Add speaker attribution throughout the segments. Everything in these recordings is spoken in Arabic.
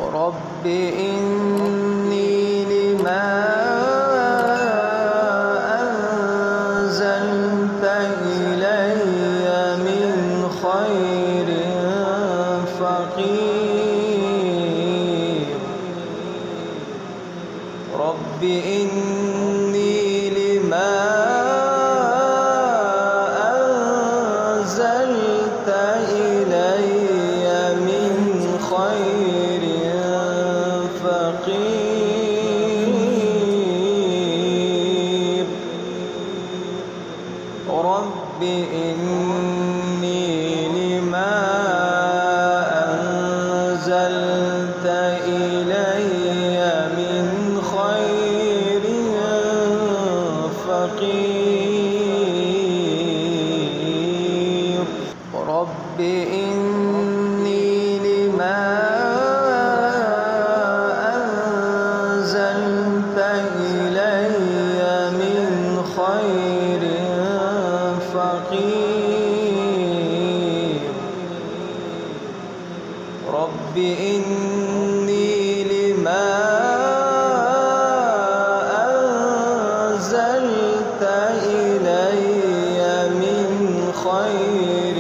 Speaker 1: رب إني لما أنزلت إلي من خير فقير. رب إني لما أنزلت إلي من خير فقير. رب إني لما أنزلت إلي من خير فقير. رب إني لما أنزلت إلي من خير فقير. رب إني لما أنزلت إلي من خير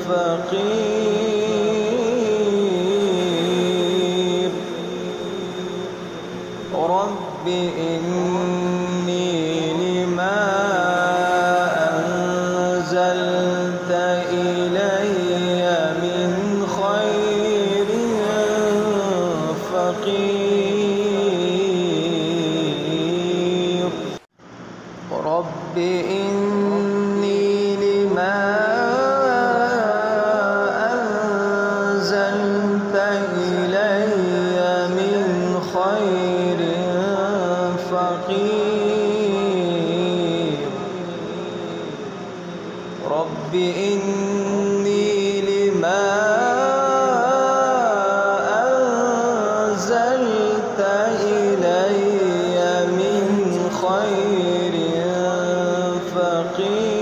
Speaker 1: فقير. رب إني لما أنزلت إلي من خير فقير. رب إني لما أنزلت إلي من خير فقير. رب إني لما أنزلت إلي من خير فقير.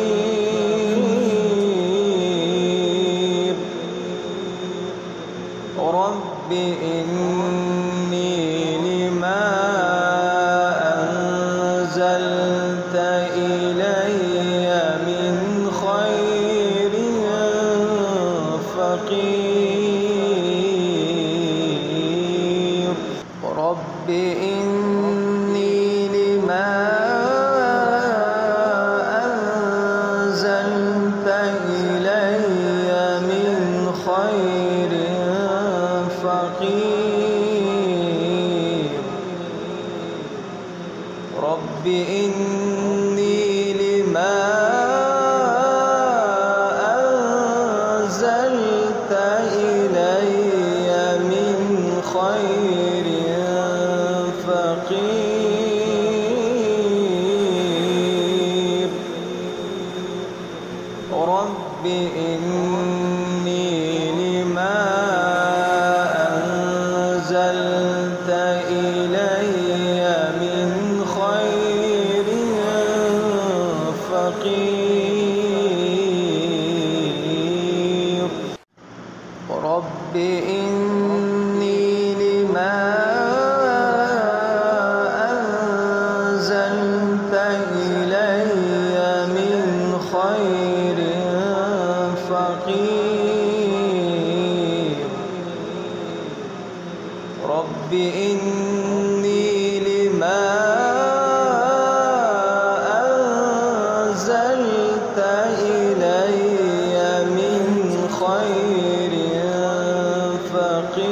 Speaker 1: رب إني لما أنزلت إلي من خير فقير. رب إني لما أنزلت إلي من خير فقير. رب إني لما أنزلت إلي من خير فقير. رب إني لما أنزلت إلي من خير فقير. رب إني لما أنزلت إلي من خير فقير. رب إني لما أنزلت إلي من خير فقير.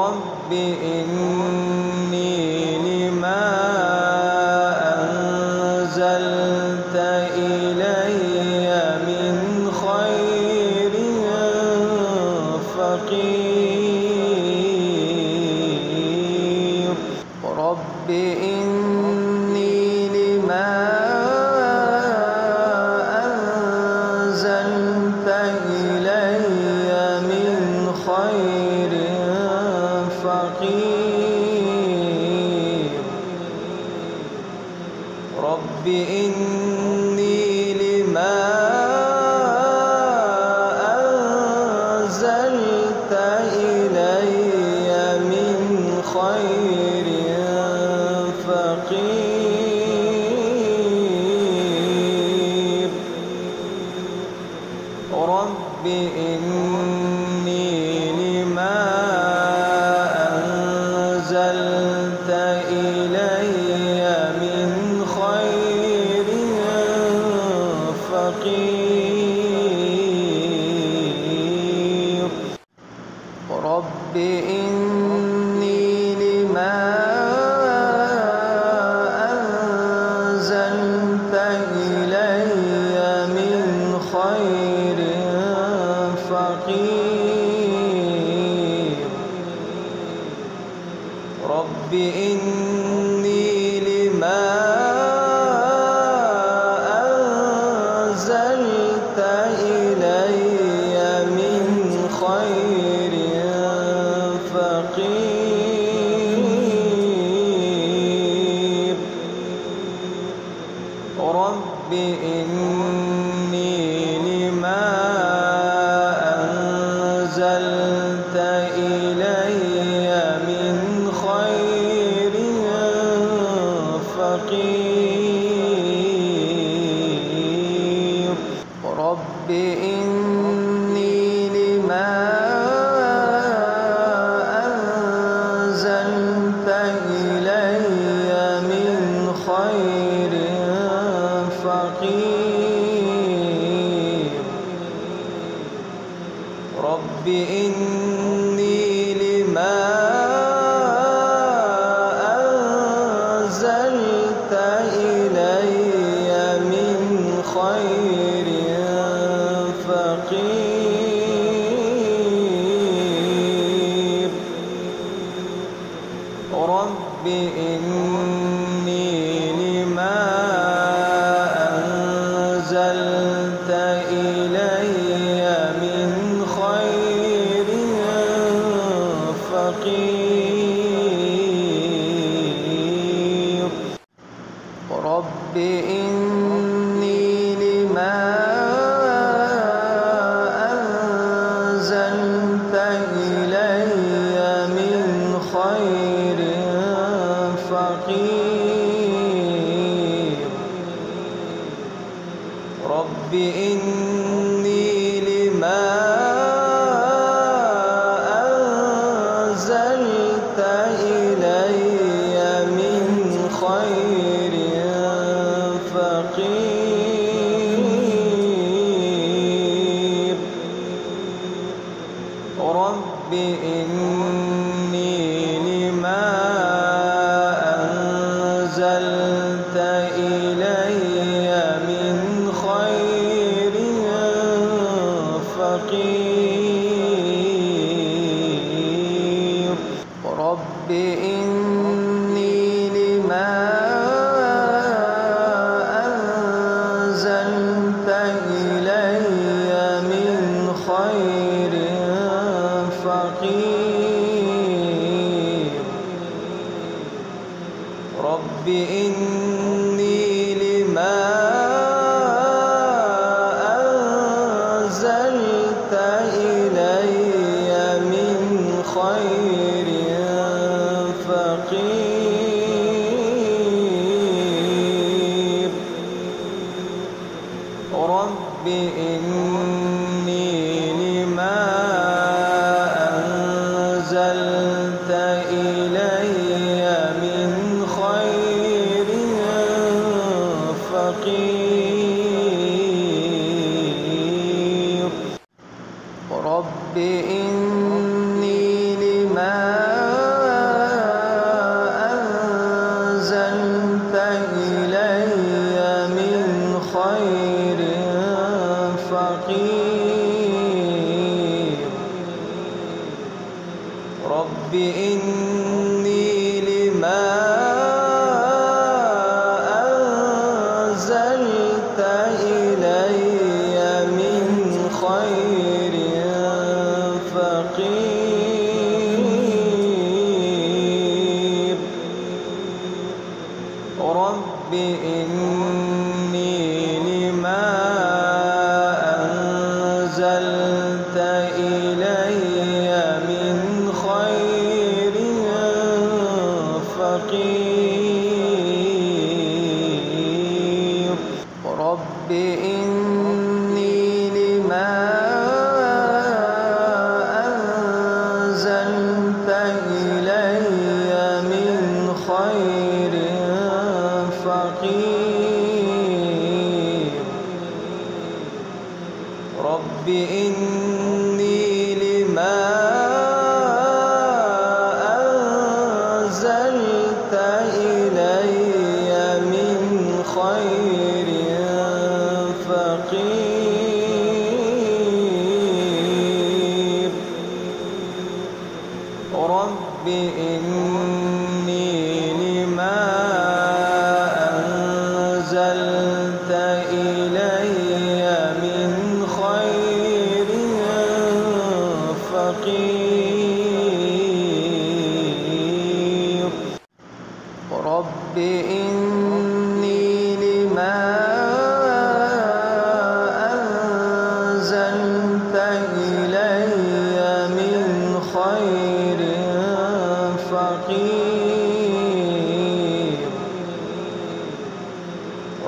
Speaker 1: رب إني لما أنزلت إلي من خير فقير. رب إني لما أنزلت إلي من خير فقير. رب إني لما رب إني لما أنزلت إلي من خير فقير رب إني لما أنزلت إلي من خير فقير رب إني لما أنزلت إلي من خير فقير رب إني لما أنزلت إلي من خير فقير رب إني لما أنزلت إلي من خير فقير رب إني لما أنزلت إلي من خير فقير رب إني لما أنزلت إلي من خير فقير رب إني لما أنزلت إلي من خير فقير رب إني لما أنزلت إلي من خير فقير رب إني لما أنزلت إلي من خير فقير رب إني لما أنزلت إلي من خير فقير رب إني لما أنزلت إلي من خير فقير رب إني لما أنزلت إلي من خير فقير رب إني لما أنزلت إلي من خير فقير رب إني لما أنزلت إلي من خير فقير رب إني لما أنزلت إلي من خير فقير رب إني لما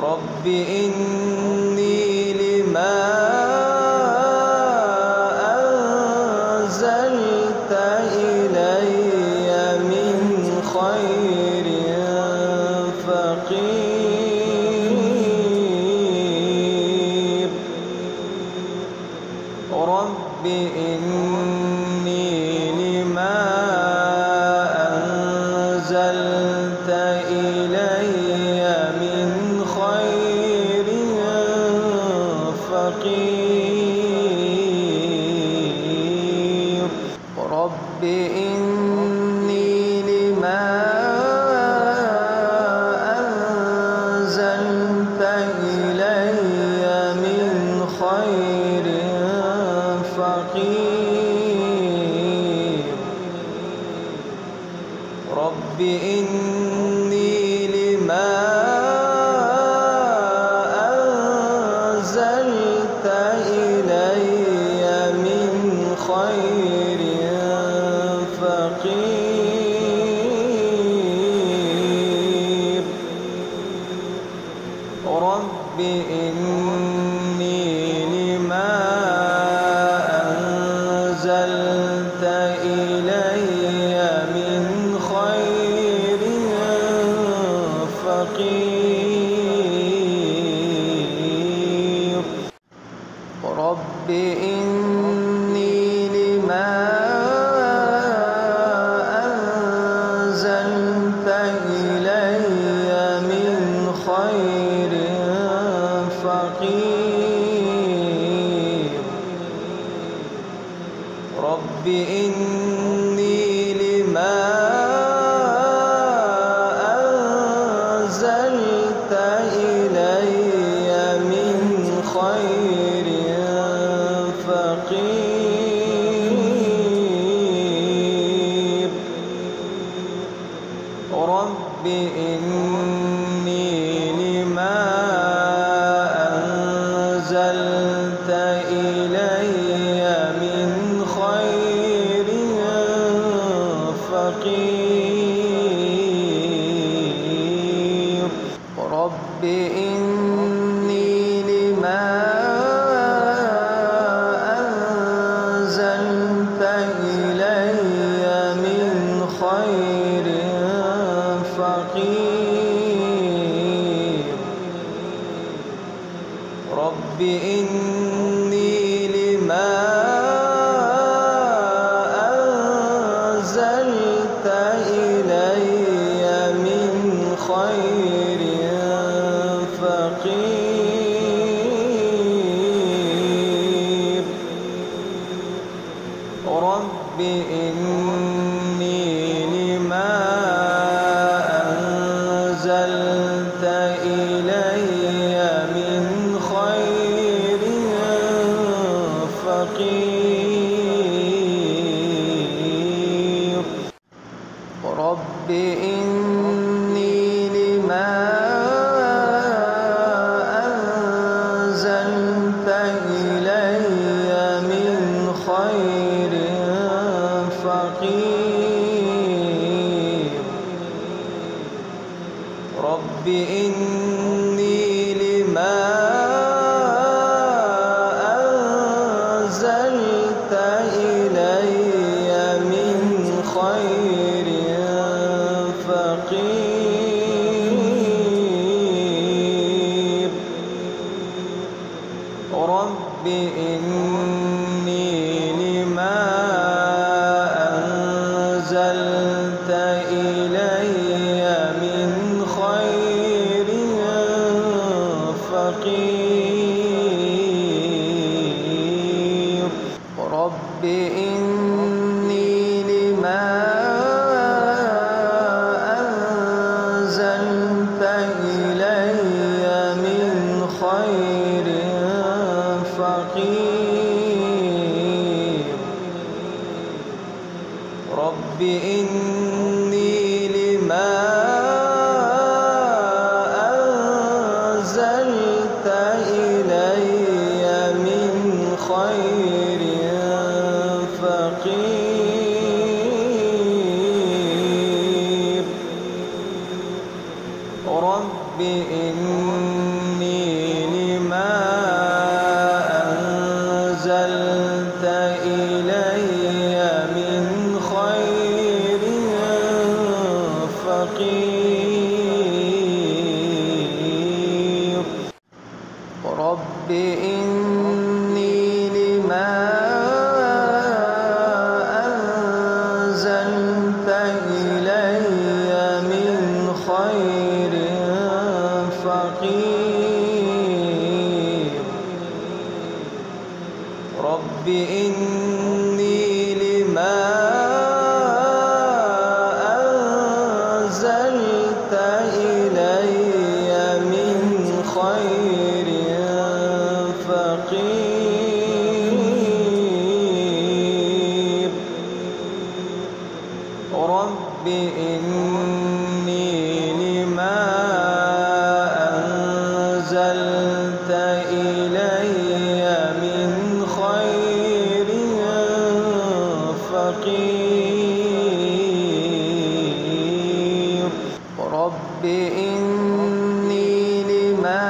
Speaker 1: رب إني لما أنزلت إلي من خير فقير. رب إني لما أنزلت إلي من خير فقير. رب إني لما أنزلت إلي من خير فقير. رب إني لما أنزلت إلي من خير فقير. رب إني لما أنزلت إلي من خير فقير. رب إني لما أنزلت إلي من خير فقير. رب إني لما أنزلت إلي من خير فقير. رب إني لما أنزلت إلي من خير فقير. رب إني لما أنزلت إلي من خير فقير. رب إني لما أنزلت إلي من خير فقير. رب إني لما أنزلت إلي من خير فقير. رب إني لما أنزلت إلي من خير فقير. رب إني لما أنزلت إلي من خير فقير. رب إني لما أنزلت إلي من خير فقير. رب إني لما أنزلت إلي من خير فقير. رب إني لما أنزلت إلي من خير فقير. رب إني رب إني لما أنزلت إلي من خير فقير رب إني لما أنزلت إلي من خير فقير رب إني لما أنزلت إلي من خير فقير رب إني لما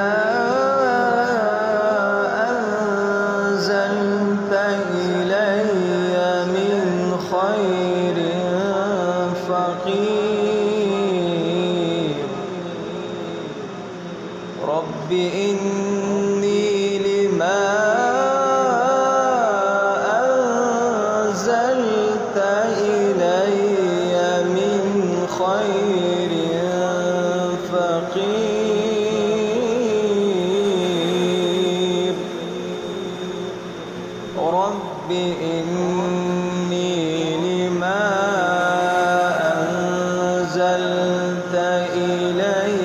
Speaker 1: أنزلت إلي من خير فقير رب إني لما أنزلت إلي من خير فقير رب إني لما أنزلت إلي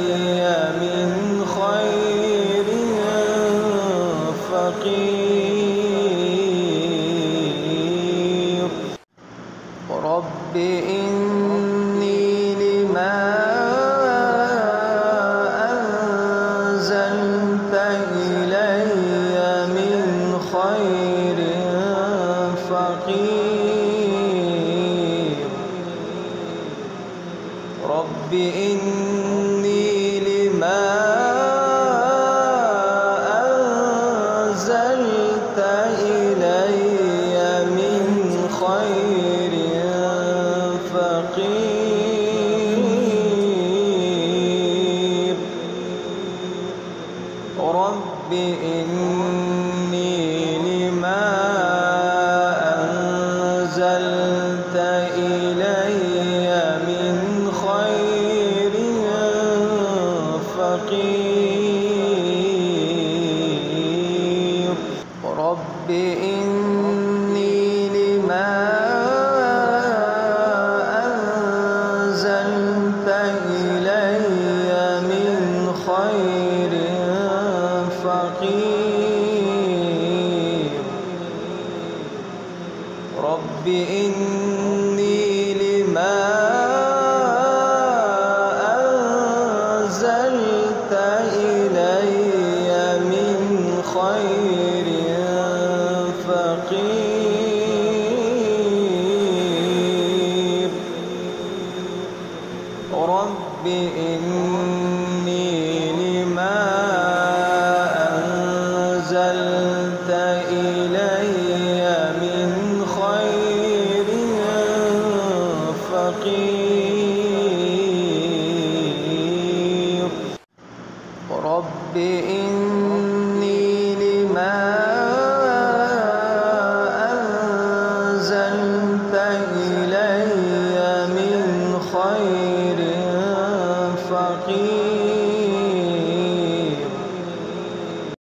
Speaker 1: من خير فقير رب إني لما أنزلت إلي من خير فقير رب إني لما أنزلت إلي من خير فقير رب إني لما أنزلت إلي من خير فقير رب إني لما أنزلت إلي من خير فقير رب إني لما أنزلت إلي من خير فقير رب إني